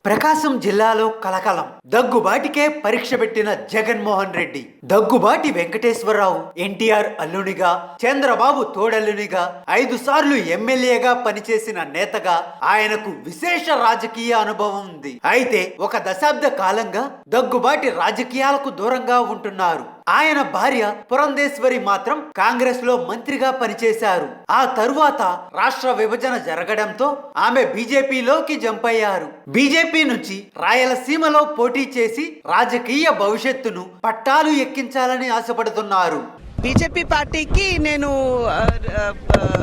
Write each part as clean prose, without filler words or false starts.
ప్రకాశం జిల్లాలో కలకలం. దగ్గుబాటికే పరీక్ష పెట్టిన జగన్మోహన్ రెడ్డి. దగ్గుబాటి వెంకటేశ్వరరావు ఎన్టీఆర్ అల్లునిగా, చంద్రబాబు తోడల్లునిగా 5 సార్లు ఎమ్మెల్యేగా పనిచేసిన నేతగా ఆయనకు విశేష రాజకీయ అనుభవం ఉంది. అయితే ఒక దశాబ్ద కాలంగా దగ్గుబాటి రాజకీయాలకు దూరంగా ఉంటున్నారు. ఆయన భార్య పురంధేశ్వరి మాత్రం కాంగ్రెస్ లో మంత్రిగా పనిచేశారు. ఆ తరువాత రాష్ట్ర విభజన జరగడంతో ఆమె బీజేపీలోకి జంప్ అయ్యారు. బీజేపీ నుంచి రాయలసీమలో పోటీ చేసి రాజకీయ భవిష్యత్తును పట్టాలు ఎక్కించాలని ఆశపడుతున్నారు. బీజేపీ పార్టీకి నేను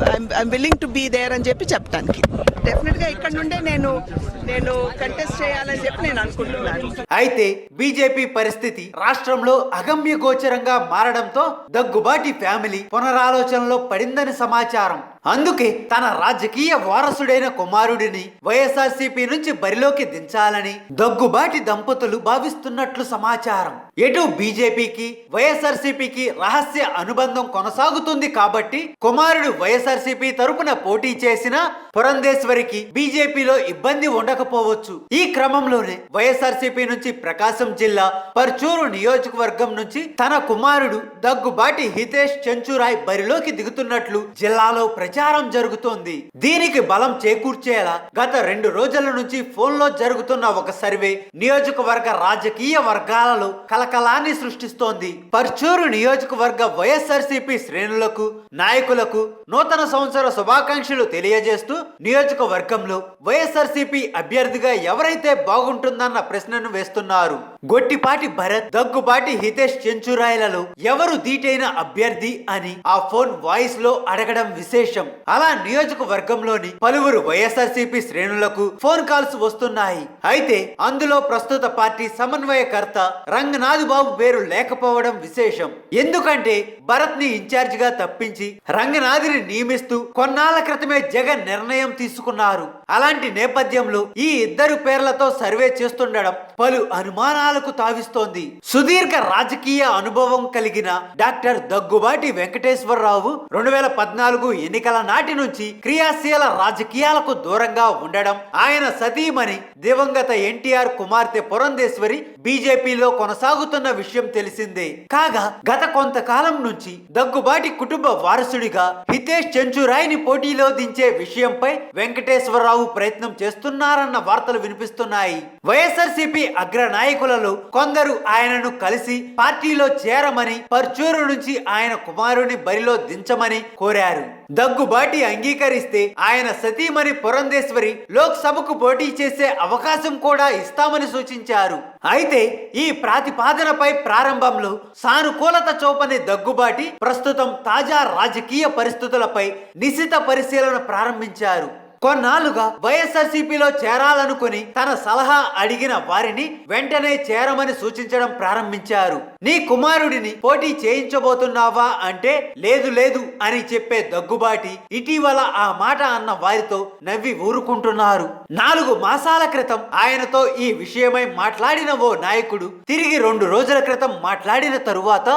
I'm willing to be there అని చెప్పి చెప్పడానికి డెఫినెట్గా ఇక్కడ నుండే నేను కంటెస్ట్ చేయాలని చెప్పి నేను అనుకుంటున్నాను. అయితే బీజేపీ పరిస్థితి రాష్ట్రంలో అగమ్య గోచరంగా మారడంతో దగ్గుబాటి ఫ్యామిలీ పునరాలోచనలో పడిందని సమాచారం. అందుకే తన రాజకీయ వారసుడైన కుమారుడిని వైఎస్ఆర్సీపీ నుంచి బరిలోకి దించాలని దగ్గుబాటి దంపతులు భావిస్తున్నట్లు సమాచారం. ఎటు బీజేపీకి వైఎస్ఆర్సీపీకి రహస్య అనుబంధం కొనసాగుతుంది కాబట్టి కుమారుడు వైఎస్ఆర్సీపీ తరపున పోటీ చేసినా పురంధేశ్వరికి బీజేపీలో ఇబ్బంది ఉండకపోవచ్చు. ఈ క్రమంలోనే వైఎస్ఆర్సీపీ నుంచి ప్రకాశం జిల్లా పర్చూరు నియోజకవర్గం నుంచి తన కుమారుడు దగ్గుబాటి హితేష్ చెంచురాయ్ బరిలోకి దిగుతున్నట్లు జిల్లాలో ప్రచారం జరుగుతోంది. దీనికి బలం చేకూర్చేలా గత 2 రోజుల నుంచి ఫోన్లో జరుగుతున్న ఒక సర్వే నియోజకవర్గ రాజకీయ వర్గాలలో కలకలాన్ని సృష్టిస్తోంది. పర్చూరు నియోజకవర్గ వైఎస్ఆర్సీపీ శ్రేణులకు, నాయకులకు నూతన సంవత్సర శుభాకాంక్షలు తెలియజేస్తూ నియోజకవర్గంలో వైఎస్ఆర్సీపీ అభ్యర్థిగా ఎవరైతే బాగుంటుందన్న ప్రశ్నను వేస్తున్నారు. గొట్టిపాటి భరత్, దగ్గుబాటి హితేష్ చెంచురాయలలో ఎవరు ధీటైన అభ్యర్థి అని ఆ ఫోన్ వాయిస్ లో అడగడం విశేషం. అలా నియోజకవర్గంలోని పలువురు వైఎస్ఆర్సీపీ శ్రేణులకు ఫోన్ కాల్స్ వస్తున్నాయి. అయితే అందులో ప్రస్తుత పార్టీ సమన్వయకర్త రంగనాథ్ బాబు పేరు లేకపోవడం విశేషం. ఎందుకంటే భరత్ ని ఇన్ఛార్జ్ గా తప్పించి రంగనాథ్ని నియమిస్తూ కొన్నాళ్ల క్రితమే జగన్ నిర్ణయం తీసుకున్నారు. అలాంటి నేపథ్యంలో ఈ ఇద్దరు పేర్లతో సర్వే చేస్తుండడం పలు అనుమానాలకు తావిస్తోంది. సుదీర్ఘ రాజకీయ అనుభవం కలిగిన డాక్టర్ దగ్గుబాటి వెంకటేశ్వరరావు 2014 ఎన్నికల నాటి నుంచి క్రియాశీల రాజకీయాలకు దూరంగా ఉండడం, ఆయన సతీమణి దివంగత ఎన్టీఆర్ కుమార్తె పురంధేశ్వరి బీజేపీలో కొనసాగుతున్న విషయం తెలిసిందే. కాగా గత కొంతకాలం నుంచి దగ్గుబాటి కుటుంబ వారసుడిగా హితేష్ చెంచురాయ్ని పోటీలో దించే విషయంపై వెంకటేశ్వరరావు ప్రయత్నం చేస్తున్నారన్న వార్తలు వినిపిస్తున్నాయి. వైఎస్ఆర్సీపీ అగ్ర నాయకులలో కొందరు ఆయనను కలిసి పార్టీలో చేరమని, పర్చూరు నుంచి ఆయన కుమారుని బరిలో దించమని కోరారు. దగ్గుబాటి అంగీకరిస్తే ఆయన సతీమణి పురంధేశ్వరి లోక్సభకు పోటీ చేసే అవకాశం కూడా ఇస్తామని సూచించారు. అయితే ఈ ప్రతిపాదనపై ప్రారంభంలో సానుకూలత చూపని దగ్గుబాటి ప్రస్తుతం తాజా రాజకీయ పరిస్థితులపై నిశిత పరిశీలన ప్రారంభించారు. కొన్నాళ్లుగా వైఎస్ఆర్సీపీలో చేరాలనుకుని తన సలహా అడిగిన వారిని వెంటనే చేరమని సూచించడం ప్రారంభించారు. నీ కుమారుడిని పోటీ చేయించబోతున్నావా అంటే లేదు అని చెప్పే దగ్గుబాటి ఇటీవల ఆ మాట అన్న వారితో నవ్వి ఊరుకుంటున్నారు. 4 మాసాల క్రితం ఆయనతో ఈ విషయమై మాట్లాడిన ఓ నాయకుడు తిరిగి 2 రోజుల క్రితం మాట్లాడిన తరువాత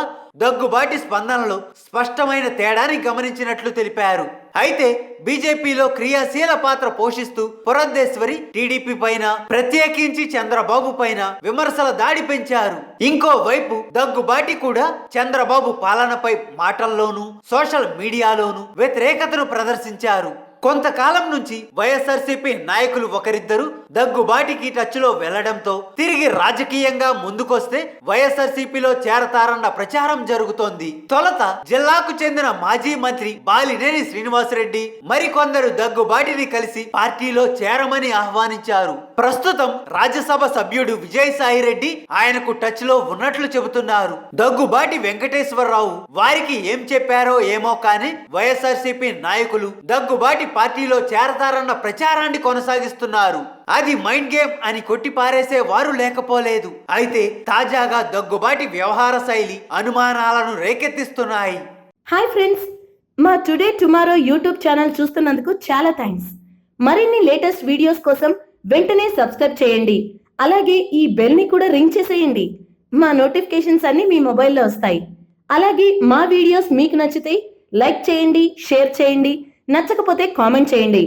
దగ్గుబాటి స్పందనలో స్పష్టమైన తేడాని గమనించినట్లు తెలిపారు. అయితే బీజేపీలో క్రియాశీల పాత్ర పోషిస్తూ పురంధేశ్వరి టీడీపీ పైన, ప్రత్యేకించి చంద్రబాబు పైన విమర్శల దాడి పెంచారు. ఇంకోవైపు దగ్గుబాటి కూడా చంద్రబాబు పాలనపై మాటల్లోనూ సోషల్ మీడియాలోనూ వ్యతిరేకతను ప్రదర్శించారు. కొంతకాలం నుంచి వైఎస్ఆర్సీపీ నాయకులు ఒకరిద్దరు దగ్గుబాటికి టచ్ లో వెళ్లడంతో తిరిగి రాజకీయంగా ముందుకొస్తే వైఎస్ఆర్సీపీలో చేరతారన్న ప్రచారం జరుగుతోంది. తొలుత జిల్లాకు చెందిన మాజీ మంత్రి బాలినేని శ్రీనివాసరెడ్డి మరికొందరు దగ్గుబాటిని కలిసి పార్టీలో చేరమని ఆహ్వానించారు. ప్రస్తుతం రాజ్యసభ సభ్యుడు విజయసాయిరెడ్డి ఆయనకు టచ్ లో ఉన్నట్లు చెబుతున్నారు. దగ్గుబాటి వెంకటేశ్వరరావు వారికి ఏం చెప్పారో ఏమో కానీ వైఎస్ఆర్సీపీ నాయకులు దగ్గుబాటి పార్టీలో చేరతారన్న ప్రచారాన్ని కొనసాగిస్తున్నారు. అది మైండ్ గేమ్ అని కొట్టిపారేసే వారు లేకపోలేదు. అయితే తాజాగా దగ్గుబాటి వ్యవహార శైలి అనుమానాలను రేకెత్తిస్తున్నాయి. హాయ్ ఫ్రెండ్స్, మా టుడే టుమారో యూట్యూబ్ ఛానల్ చూస్తున్నందుకు చాలా థ్యాంక్స్. మరిన్ని లేటెస్ట్ వీడియోస్ కోసం వెంటనే సబ్స్క్రైబ్ చేయండి. అలాగే ఈ బెల్ ని కూడా రింగ్ చేసేయండి. మా నోటిఫికేషన్స్ అన్ని మీ మొబైల్లో వస్తాయి. అలాగే మా వీడియోస్ మీకు నచ్చితే లైక్ చేయండి, షేర్ చేయండి, నచ్చకపోతే కామెంట్ చేయండి.